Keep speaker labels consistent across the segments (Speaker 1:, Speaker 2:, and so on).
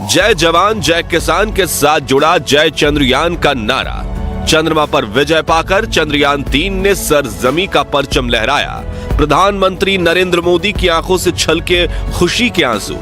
Speaker 1: जय जवान जय किसान के साथ जुड़ा जय चंद्रयान का नारा। चंद्रमा पर विजय पाकर चंद्रयान 3 ने सरजमी का परचम लहराया। प्रधानमंत्री नरेंद्र मोदी की आंखों से छलके खुशी के आंसू।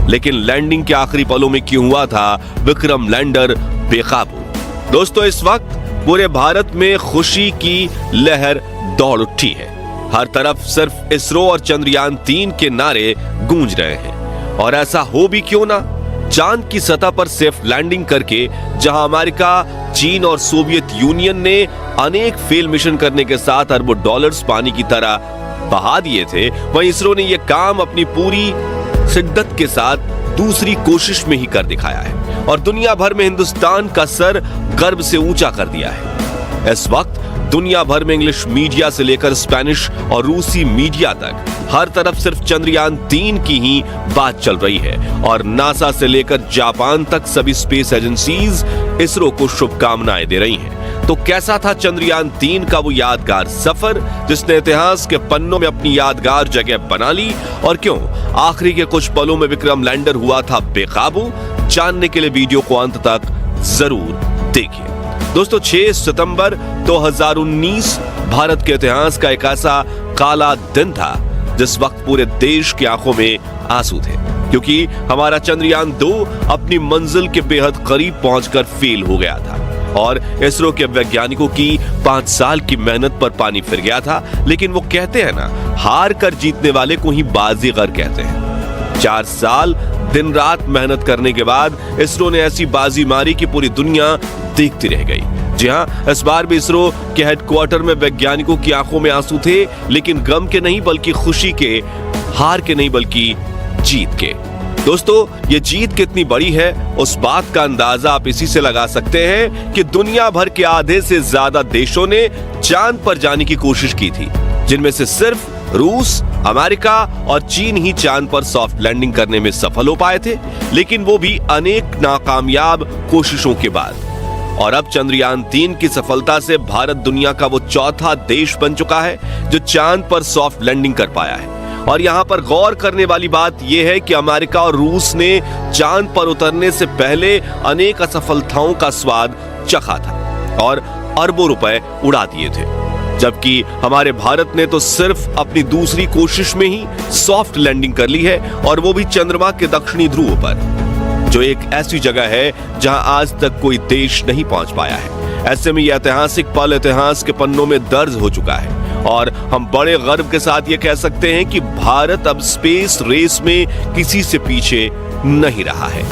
Speaker 1: लेकिन लैंडिंग के आखिरी पलों में क्यों हुआ था विक्रम लैंडर बेकाबू? दोस्तों, इस वक्त पूरे भारत में खुशी की लहर दौड़ उठी है। हर तरफ सिर्फ इसरो और चंद्रयान 3 के नारे गूंज रहे हैं। और ऐसा हो भी क्यों ना? चांद की सतह पर सेफ लैंडिंग करके जहां अमेरिका, चीन और सोवियत यूनियन ने अनेक फेल मिशन करने के साथ अरबों डॉलर्स पानी की तरह बहा दिए थे, वहीं इसरो ने यह काम अपनी पूरी शिद्दत के साथ दूसरी कोशिश में ही कर दिखाया है और दुनिया भर में हिंदुस्तान का सर गर्व से ऊंचा कर दिया है। इस वक्त दुनिया भर में इंग्लिश मीडिया से लेकर स्पेनिश और रूसी मीडिया तक हर तरफ सिर्फ चंद्रयान 3 की ही बात चल रही है और नासा से लेकर जापान तक सभी स्पेस एजेंसीज इसरो को शुभकामनाएं दे रही हैं। तो कैसा था चंद्रयान 3 का वो यादगार सफर जिसने इतिहास के पन्नों में अपनी यादगार जगह बना ली, और क्यों आखिरी के कुछ पलों में विक्रम लैंडर हुआ था बेकाबू? जानने के लिए वीडियो को अंत तक जरूर देखिए। दोस्तों, 6 सितंबर 2019 भारत के इतिहास का एक ऐसा काला दिन था जिस वक्त पूरे देश की आंखों में आंसू थे, क्योंकि हमारा चंद्रयान 2 अपनी मंजिल के बेहद करीब पहुंचकर फेल हो गया था और इसरो के वैज्ञानिकों की 5 साल की मेहनत पर पानी फिर गया था। लेकिन वो कहते हैं ना, हार कर जीतने वाले को ही बाजीगर कहते हैं। 4 साल दिन रात मेहनत करने के बाद इसरो ने ऐसी बाजी मारी कि पूरी दुनिया देखती रह गई। जी हां, इस बार भी इसरो के हेडक्वार्टर में वैज्ञानिकों की आंखों में आंसू थे, लेकिन गम के नहीं बल्कि खुशी के, हार के नहीं बल्कि जीत के। दोस्तों, ये जीत कितनी बड़ी है उस बात का अंदाजा आप इसी से लगा सकते हैं कि दुनिया भर के आधे से ज्यादा देशों ने चांद पर जाने की कोशिश की थी, जिनमें से सिर्फ रूस, अमेरिका और चीन ही चांद पर सॉफ्ट लैंडिंग करने में सफल हो पाए थे, लेकिन वो भी अनेक नाकामयाब कोशिशों के बाद। और अब चंद्रयान 3 की सफलता से भारत दुनिया का वो चौथा देश बन चुका है जो चांद पर सॉफ्ट लैंडिंग कर पाया है। और यहां पर गौर करने वाली बात यह है कि अमेरिका और रूस ने चांद पर उतरने से पहले अनेक असफलताओं का स्वाद चखा था और अरबों रुपए उड़ा दिए थे, जबकि हमारे भारत ने तो सिर्फ अपनी दूसरी कोशिश में ही सॉफ्ट लैंडिंग कर ली है, और वो भी चंद्रमा के दक्षिणी ध्रुव पर, जो एक ऐसी जगह है जहां आज तक कोई देश नहीं पहुंच पाया है। ऐसे में यह ऐतिहासिक पल इतिहास के पन्नों में दर्ज हो चुका है और हम बड़े गर्व के साथ ये कह सकते हैं कि भारत अब स्पेस रेस में किसी से पीछे नहीं रहा है।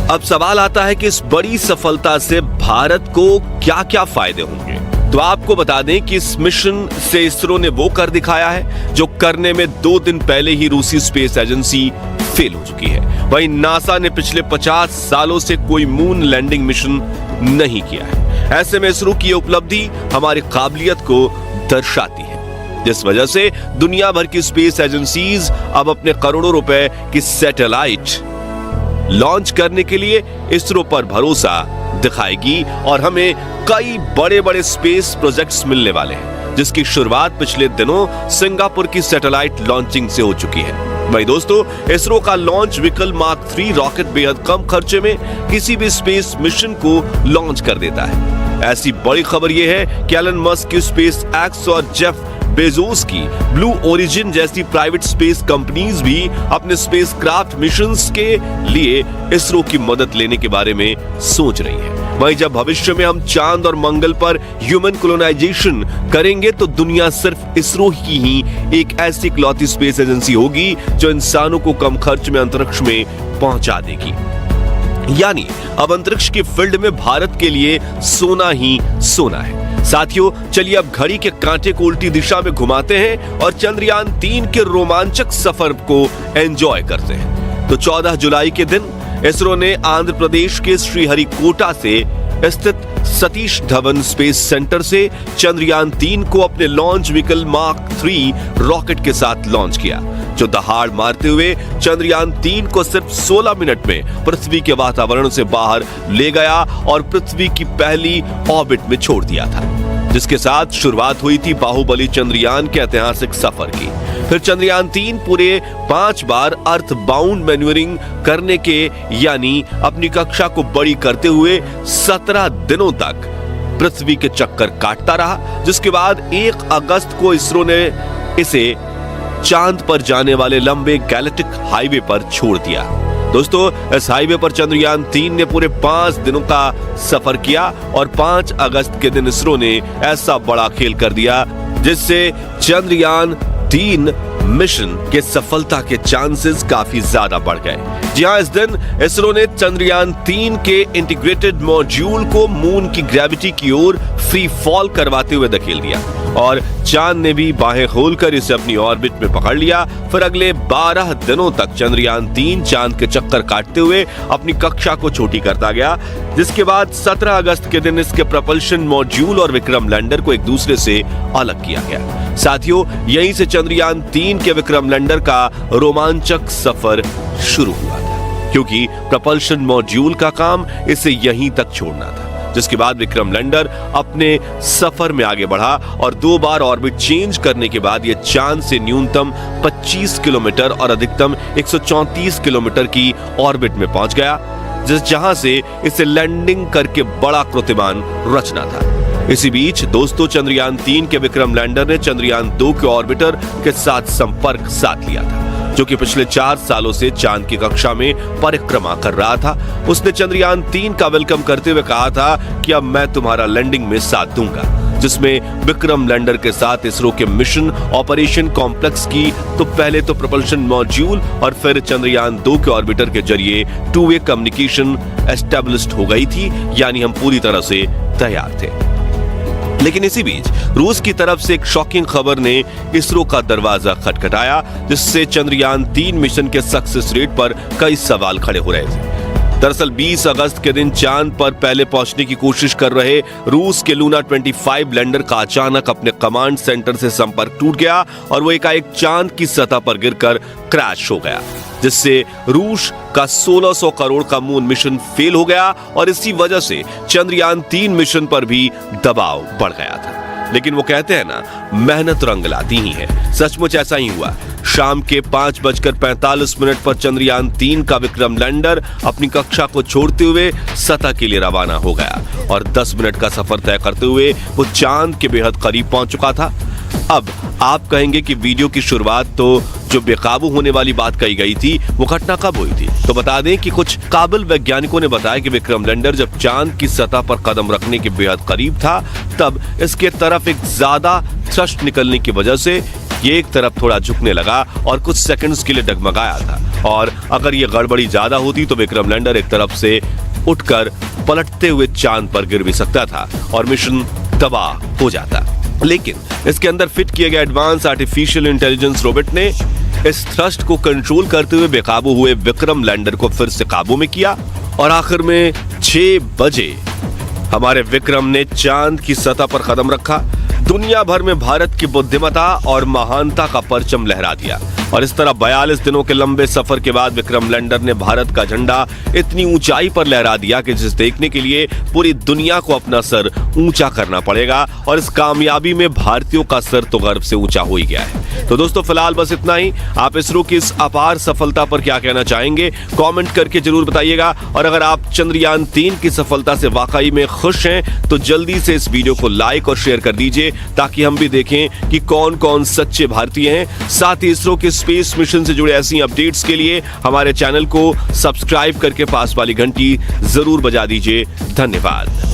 Speaker 1: अब सवाल आता है कि इस बड़ी सफलता से भारत को क्या क्या फायदे होंगे। तो आपको बता दें कि इस मिशन से इसरो ने वो कर दिखाया है जो करने में 2 दिन पहले ही रूसी स्पेस एजेंसी फेल हो चुकी है। वहीं नासा ने पिछले 50 सालों से कोई मून लैंडिंग मिशन नहीं किया है। ऐसे में इसरो की उपलब्धि हमारी काबिलियत को दर्शाती है, जिस वजह से दुनिया भर की स्पेस एजेंसीज अब अपने करोड़ों रुपए की सैटेलाइट लॉन्च करने के लिए इसरो पर भरोसा दिखाएगी और हमें कई बड़े बड़े स्पेस प्रोजेक्ट्स मिलने वाले हैं, जिसकी शुरुआत पिछले दिनों सिंगापुर की सैटेलाइट लॉन्चिंग से हो चुकी है। भाई दोस्तों, इसरो का लॉन्च व्हीकल मार्क 3 रॉकेट बेहद कम खर्चे में किसी भी स्पेस मिशन को लॉन्च कर देता है। ऐसी बड़ी खबर यह है कि एलन मस्क की स्पेस एक्स और जेफ बेजोस की ब्लू ओरिजिन जैसी प्राइवेट स्पेस कंपनीज भी अपने स्पेस क्राफ्ट मिशंस के लिए इसरो की मदद लेने के बारे में सोच रही है। वहीं जब भविष्य में हम चांद और मंगल पर ह्यूमन कोलोनाइजेशन करेंगे तो दुनिया सिर्फ इसरो की ही एक ऐसी इकलौती स्पेस एजेंसी होगी जो इंसानों को कम खर्च में अंतरिक्ष में पहुंचा देगी। यानी अब अंतरिक्ष की फील्ड में भारत के लिए सोना ही सोना है। साथियों, चलिए अब घड़ी के कांटे को उल्टी दिशा में घुमाते हैं और चंद्रयान 3 के रोमांचक सफर को एंजॉय करते हैं। तो 14 जुलाई के दिन इसरो ने आंध्र प्रदेश के श्रीहरिकोटा से स्थित सतीश धवन स्पेस सेंटर से चंद्रयान 3 को अपने लॉन्च व्हीकल मार्क 3 रॉकेट के साथ लॉन्च किया, जो दहाड़ मारते हुए चंद्रयान 3 को सिर्फ 16 मिनट में पृथ्वी के वातावरण से बाहर ले गया और पृथ्वी की पहली ऑर्बिट में छोड़ दिया था, जिसके साथ शुरुआत हुई थी बाहुबली चंद्रयान के ऐतिहासिक सफर की। फिर चंद्रयान 3 पूरे 5 बार अर्थ बाउंड मैन्यूवरिंग करने के यानी अपनी कक्षा को बड़ी करते हुए 17 दिनों तक पृथ्वी के चक्कर काटता रहा, जिसके बाद 1 अगस्त को इसरो ने इसे चांद पर जाने वाले लंबे गैलेक्टिक हाईवे पर छोड़ दिया। दोस्तों, इस हाईवे पर चंद्रयान 3 ने पूरे 5 दिनों का सफर किया और 5 अगस्त के दिन इसरो ने ऐसा बड़ा खेल कर दिया जिससे चंद्रयान 3 मिशन के सफलता के चांसेस काफी ज्यादा बढ़ गए। जी हां, इस दिन इसरो ने चंद्रयान 3 के इंटीग्रेटेड मॉड्यूल को मून की ग्रेविटी की ओर फ्री फॉल करवाते हुए धकेल दिया और चांद ने भी बाहें खोलकर इसे अपनी ऑर्बिट में पकड़ लिया। फिर अगले 12 दिनों तक चंद्रयान 3 चांद के चक्कर काटते हुए अपनी कक्षा को छोटी करता गया, जिसके बाद 17 अगस्त के दिन इसके प्रपल्शन मॉड्यूल और विक्रम लैंडर को एक दूसरे से अलग किया गया। साथियों, यहीं से चंद्रयान 3 के विक्रम लैंडर का रोमांचक सफर शुरू हुआ था, क्योंकि प्रपल्शन मॉड्यूल का काम इसे यहीं तक छोड़ना था। जिसके बाद विक्रम लैंडर अपने सफर में आगे बढ़ा और 2 बार ऑर्बिट चेंज करने के बाद यह चांद से न्यूनतम 25 किलोमीटर और अधिकतम 134 किलोमीटर की ऑर्बिट में पहुंच गया, जहां से इसे लैंडिंग करके बड़ा कीर्तिमान रचना था। इसी बीच दोस्तों, चंद्रयान 3 के विक्रम लैंडर ने चंद्रयान 2 के ऑर्बिटर के साथ संपर्क साध लिया था, जो कि पिछले 4 सालों से चांद की कक्षा में परिक्रमा कर रहा था। उसने चंद्रयान 3 का वेलकम करते हुए कहा था कि अब मैं तुम्हारा लैंडिंग में साथ दूंगा, जिसमें विक्रम लैंडर के साथ इसरो के मिशन ऑपरेशन कॉम्प्लेक्स की तो पहले तो प्रपल्शन मॉड्यूल और फिर चंद्रयान 2 के ऑर्बिटर के जरिए 2-वे कम्युनिकेशन एस्टेब्लिश्ड हो गई थी, यानी हम पूरी तरह से तैयार थे। लेकिन इसी बीच रूस की तरफ से एक शॉकिंग खबर ने इसरो का दरवाजा खटखटाया, जिससे चंद्रयान 3 मिशन के सक्सेस रेट पर कई सवाल खड़े हो रहे थे। दरअसल 20 अगस्त के दिन चांद पर पहले पहुंचने की कोशिश कर रहे रूस के लूना 25 लैंडर का अचानक अपने कमांड सेंटर से संपर्क टूट गया और वो एकाएक चांद की सतह पर गिरकर क्रैश हो गया, जिससे रूस का 1600 करोड़ का मून मिशन फेल हो गया और इसी वजह से चंद्रयान 3 मिशन पर भी दबाव बढ़ गया था। लेकिन वो कहते हैं ना, मेहनत रंग लाती ही है। सचमुच ऐसा ही हुआ। शाम के 5:45 पर चंद्रयान 3 का विक्रम लैंडर अपनी कक्षा को छोड़ते हुए सतह के लिए रवाना हो गया और 10 मिनट का सफर तय करते हुए वो चांद के बेहद करीब पहुंच चुका था। अब आप कहेंगे कि वीडियो की शुरुआत तो जो बेकाबू होने वाली बात कही गई थी, वो घटना कब हुई थी? तो बता दें कि कुछ काबिल वैज्ञानिकों ने बताया कि विक्रम लैंडर जब चांद की सतह पर कदम रखने के बेहद करीब था, तब इसके तरफ एक ज्यादा थ्रस्ट निकलने की वजह से ये एक तरफ थोड़ा झुकने लगा और कुछ सेकंड्स के लिए डगमगाया था। और अगर ये गड़बड़ी ज्यादा होती तो विक्रम लैंडर एक तरफ से उठकर पलटते हुए चांद पर गिर भी सकता था और मिशन तबाह हो जाता। लेकिन इसके अंदर फिट किए गए एडवांस आर्टिफिशियल इंटेलिजेंस रोबोट ने इस थ्रस्ट को कंट्रोल करते हुए बेकाबू हुए विक्रम लैंडर को फिर से काबू में किया और आखिर में 6 बजे हमारे विक्रम ने चांद की सतह पर कदम रखा, दुनिया भर में भारत की बुद्धिमत्ता और महानता का परचम लहरा दिया। और इस तरह 42 दिनों के लंबे सफर के बाद विक्रम लैंडर ने भारत का झंडा इतनी ऊंचाई पर लहरा दिया कि जिसे देखने के लिए पूरी दुनिया को अपना सर ऊंचा करना पड़ेगा और इस कामयाबी में भारतीयों का सर तो गर्व से ऊंचा हो ही गया है। तो दोस्तों, फिलहाल बस इतना ही। आप इसरो की इस अपार सफलता पर क्या कहना चाहेंगे, कमेंट करके जरूर बताइएगा। और अगर आप चंद्रयान 3 की सफलता से वाकई में खुश हैं तो जल्दी से इस वीडियो को लाइक और शेयर कर दीजिए, ताकि हम भी देखें कि कौन कौन सच्चे भारतीय हैं। साथ ही इसरो के स्पेस मिशन से जुड़े ऐसी अपडेट्स के लिए हमारे चैनल को सब्सक्राइब करके पास वाली घंटी जरूर बजा दीजिए। धन्यवाद।